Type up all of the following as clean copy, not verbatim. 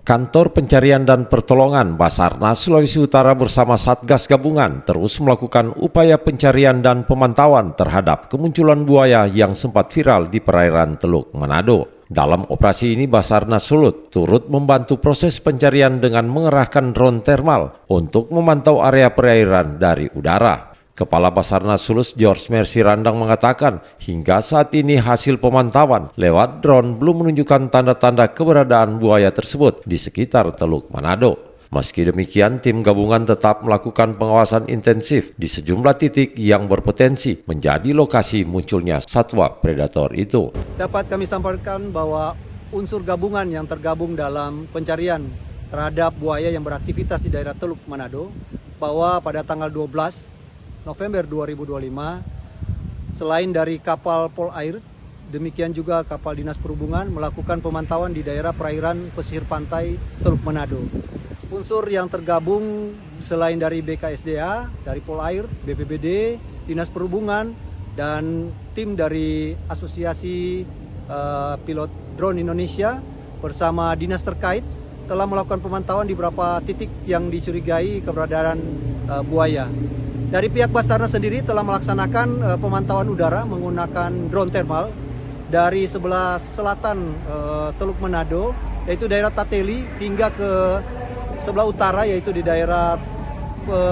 Kantor Pencarian dan Pertolongan Basarnas Sulawesi Utara bersama Satgas Gabungan terus melakukan upaya pencarian dan pemantauan terhadap kemunculan buaya yang sempat viral di perairan Teluk Manado. Dalam operasi ini Basarnas Sulut turut membantu proses pencarian dengan mengerahkan drone thermal untuk memantau area perairan dari udara. Kepala Basarnas Sulut George Mercy Randang mengatakan hingga saat ini hasil pemantauan lewat drone belum menunjukkan tanda-tanda keberadaan buaya tersebut di sekitar Teluk Manado. Meski demikian, tim gabungan tetap melakukan pengawasan intensif di sejumlah titik yang berpotensi menjadi lokasi munculnya satwa predator itu. Dapat kami sampaikan bahwa unsur gabungan yang tergabung dalam pencarian terhadap buaya yang beraktivitas di daerah Teluk Manado, bahwa pada tanggal 12 November 2025, selain dari kapal Polair, demikian juga kapal Dinas Perhubungan melakukan pemantauan di daerah perairan pesisir pantai Teluk Manado. Unsur yang tergabung selain dari BKSDA, dari Polair, BPBD, Dinas Perhubungan, dan tim dari Asosiasi Pilot Drone Indonesia bersama dinas terkait telah melakukan pemantauan di beberapa titik yang dicurigai keberadaan buaya. Dari pihak Basarnas sendiri telah melaksanakan pemantauan udara menggunakan drone thermal dari sebelah selatan Teluk Manado, yaitu daerah Tateli, hingga ke sebelah utara, yaitu di daerah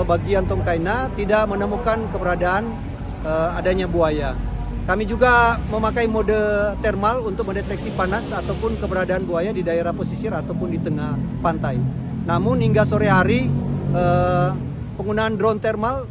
bagian Tongkaina, tidak menemukan keberadaan adanya buaya. Kami juga memakai mode thermal untuk mendeteksi panas ataupun keberadaan buaya di daerah pesisir ataupun di tengah pantai. Namun hingga sore hari penggunaan drone thermal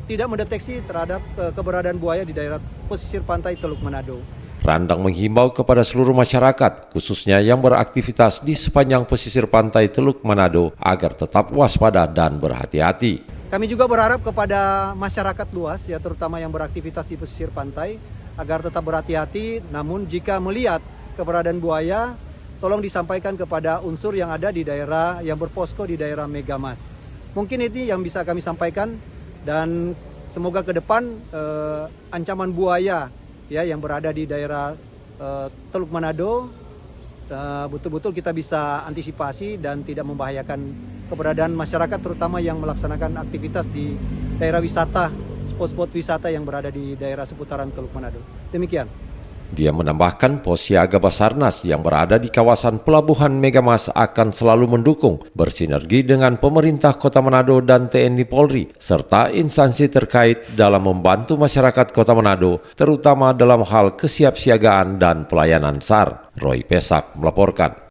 tidak mendeteksi terhadap keberadaan buaya di daerah pesisir pantai Teluk Manado. Randang menghimbau kepada seluruh masyarakat, khususnya yang beraktivitas di sepanjang pesisir pantai Teluk Manado, agar tetap waspada dan berhati-hati. Kami juga berharap kepada masyarakat luas, ya terutama yang beraktivitas di pesisir pantai, agar tetap berhati-hati. Namun jika melihat keberadaan buaya, tolong disampaikan kepada unsur yang ada di daerah yang berposko di daerah Megamas. Mungkin itu yang bisa kami sampaikan. Dan semoga ke depan ancaman buaya ya yang berada di daerah Teluk Manado betul-betul kita bisa antisipasi dan tidak membahayakan keberadaan masyarakat, terutama yang melaksanakan aktivitas di daerah wisata, spot-spot wisata yang berada di daerah seputaran Teluk Manado. Demikian. Dia menambahkan pos siaga Basarnas yang berada di kawasan Pelabuhan Megamas akan selalu mendukung bersinergi dengan pemerintah Kota Manado dan TNI Polri serta instansi terkait dalam membantu masyarakat Kota Manado, terutama dalam hal kesiapsiagaan dan pelayanan SAR. Roy Pesak melaporkan.